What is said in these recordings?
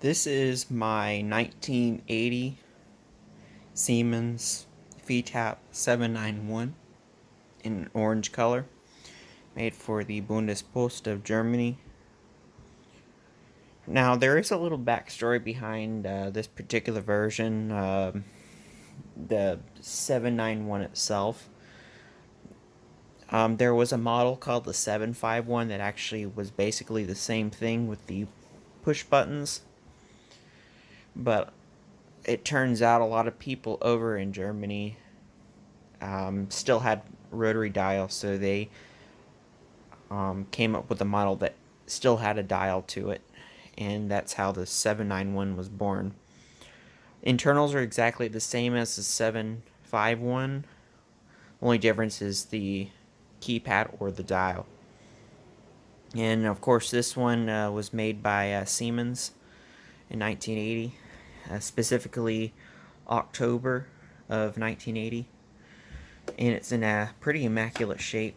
This is my 1980 Siemens FeTAp 791 in orange color, made for the Bundespost of Germany. Now, there is a little backstory behind this particular version. The 791 itself. There was a model called the 751 that actually was basically the same thing with the push buttons, but it turns out a lot of people over in Germany still had rotary dials, so they came up with a model that still had a dial to it, and that's how the 791 was born. Internals are exactly the same as the 751. Only difference is the keypad or the dial. And of course, this one was made by Siemens in 1980, specifically October of 1980, and it's in a pretty immaculate shape.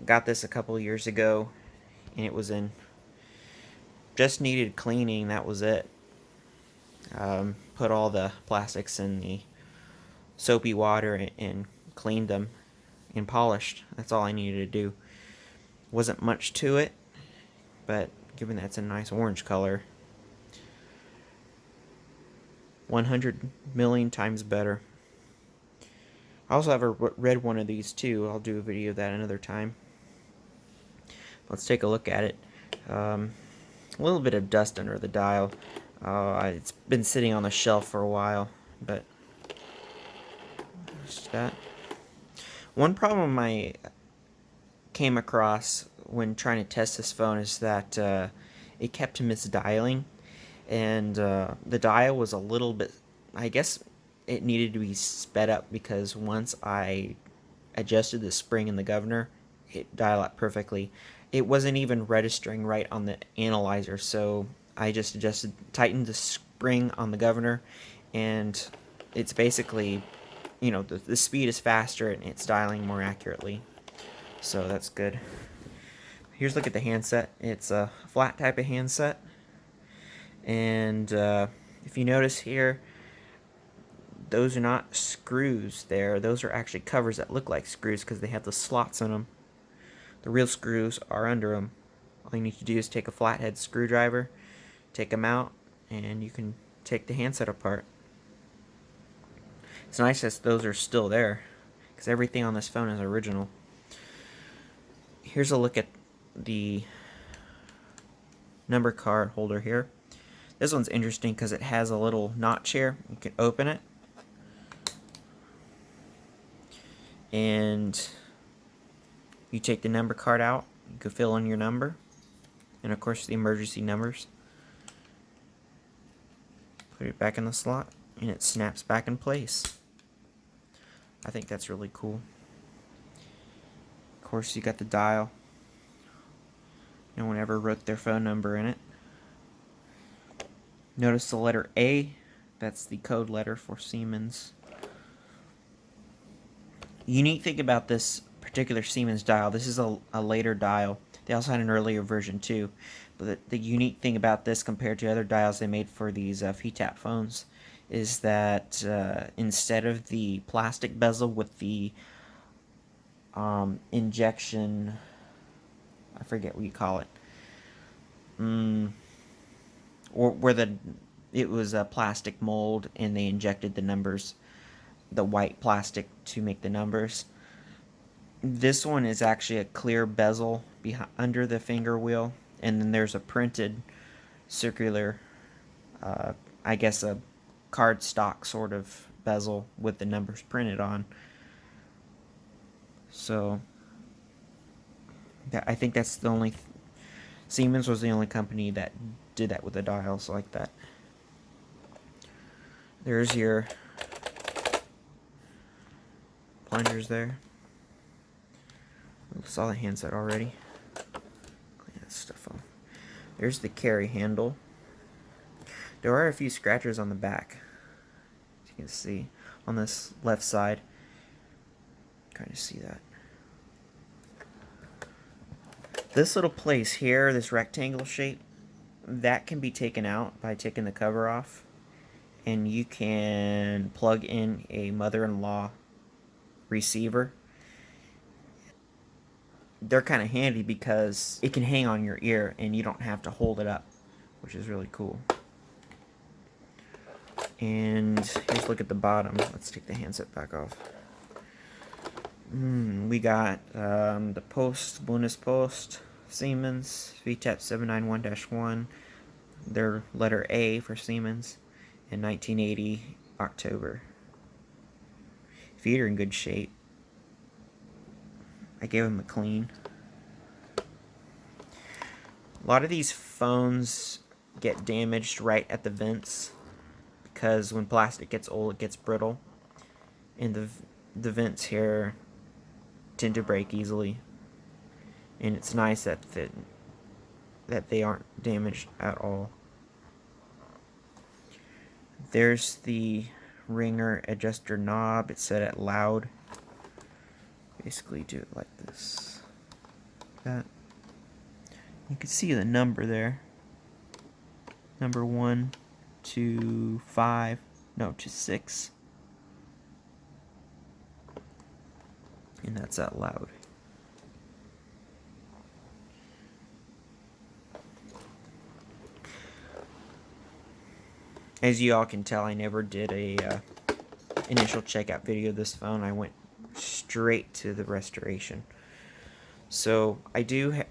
Got this a couple years ago, and it was in just needed cleaning. That was it. Put all the plastics in the soapy water and cleaned them and polished. That's all I needed to do. Wasn't much to it, but given that it's a nice orange color, 100 million times better. I also have a red one of these too. I'll do a video of that another time. Let's take a look at it. A little bit of dust under the dial. It's been sitting on the shelf for a while, but just that. One problem I came across when trying to test this phone is that it kept misdialing, and the dial was a little bit, I guess it needed to be sped up, because once I adjusted the spring in the governor, it dialed up perfectly. It wasn't even registering right on the analyzer, so I just tightened the spring on the governor, and it's basically, the speed is faster and it's dialing more accurately. So that's good. Here's a look at the handset. It's a flat type of handset, and if you notice here, those are not screws there. Those are actually covers that look like screws because they have the slots in them. The real screws are under them. All you need to do is take a flathead screwdriver, take them out, and you can take the handset apart. It's nice that those are still there, because everything on this phone is original. Here's a look at the number card holder here. This one's interesting because it has a little notch here. You can open it, and you take the number card out. You can fill in your number, and of course the emergency numbers. Put it back in the slot, and it snaps back in place. I think that's really cool. Of course, you got the dial. No one ever wrote their phone number in it. Notice the letter A. That's the code letter for Siemens. Unique thing about this particular Siemens dial, this is a later dial. They also had an earlier version too. But the unique thing about this compared to other dials they made for these FeTAp phones is that instead of the plastic bezel with the injection, I forget what you call it, or where it was a plastic mold and they injected the numbers, the white plastic, to make the numbers. This one is actually a clear bezel under the finger wheel, and then there's a printed circular, I guess a cardstock sort of bezel with the numbers printed on. So I think that's the only Siemens was the only company that did that with the dials like that. There's your plungers there. We saw the handset already. Clean that stuff off. There's the carry handle. There are a few scratches on the back, as you can see on this left side. Kind of see that. This little place here, this rectangle shape, that can be taken out by taking the cover off, and you can plug in a mother-in-law receiver. They're kind of handy because it can hang on your ear and you don't have to hold it up, which is really cool. And here's a look at the bottom. Let's take the handset back off. We got the bonus post, Siemens FeTAP 791-1, their letter A for Siemens, in 1980 October. Feet are in good shape. I gave them a clean. A lot of these phones get damaged right at the vents because when plastic gets old, it gets brittle, and the vents here tend to break easily. And it's nice that they aren't damaged at all. There's the ringer adjuster knob. It's set at loud. Basically do it like this. That. You can see the number there. Number 1 to 5. No, to 6. And that's at loud. As you all can tell, I never did a initial checkout video of this phone. I went straight to the restoration. So I do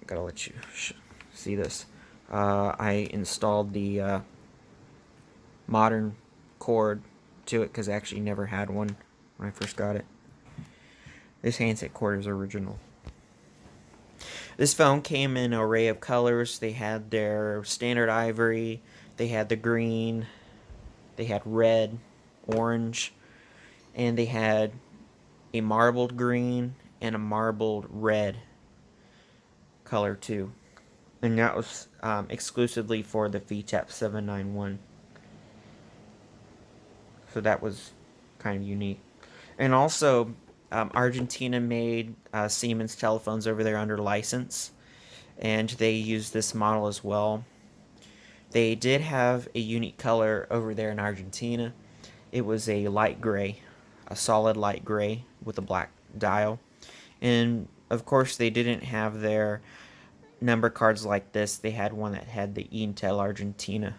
gotta let you see this. I installed the modern cord to it because I actually never had one when I first got it. This handset cord is original. This phone came in an array of colors. They had their standard ivory, they had the green, they had red, orange, and they had a marbled green and a marbled red color too. And that was exclusively for the FeTAP 791. So that was kind of unique. And also, Argentina made Siemens telephones over there under license, and they used this model as well. They did have a unique color over there in Argentina. It was a light gray, a solid light gray with a black dial. And of course, they didn't have their number cards like this. They had one that had the Intel Argentina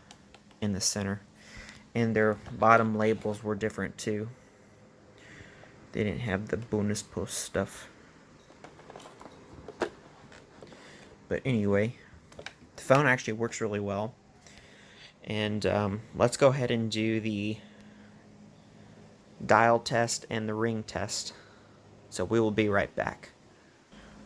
in the center. And their bottom labels were different too. They didn't have the bonus post stuff. But anyway, the phone actually works really well. And let's go ahead and do the dial test and the ring test. So we will be right back.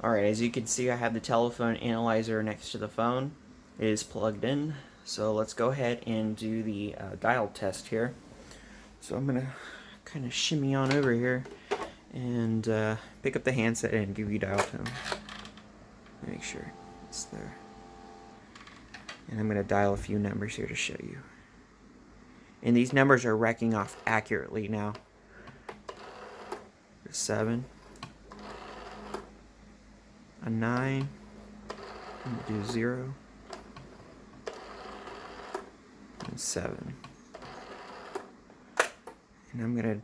Alright, as you can see, I have the telephone analyzer next to the phone. It is plugged in. So let's go ahead and do the dial test here. So I'm going to kind of shimmy on over here and pick up the handset and give you dial tone. Make sure it's there. And I'm going to dial a few numbers here to show you. And these numbers are racking off accurately now. 7, a 9, do 0, and 7. And I'm going to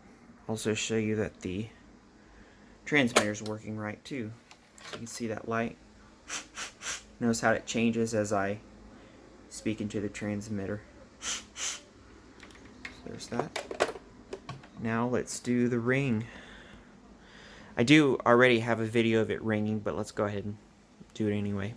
also show you that the transmitter is working right too. So you can see that light. Notice how it changes as I speak into the transmitter. So there's that. Now let's do the ring. I do already have a video of it ringing, but let's go ahead and do it anyway.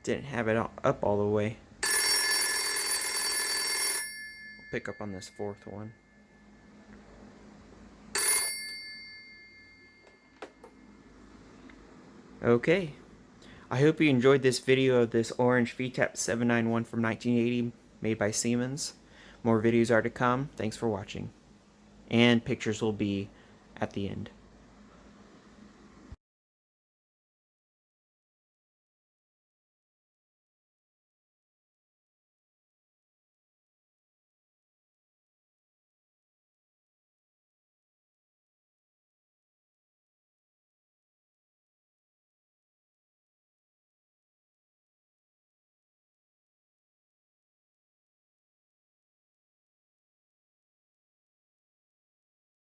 Didn't have it up all the way. I'll pick up on this fourth one. Okay. I hope you enjoyed this video of this orange FeTAP 791 from 1980 made by Siemens. More videos are to come. Thanks for watching. And pictures will be at the end.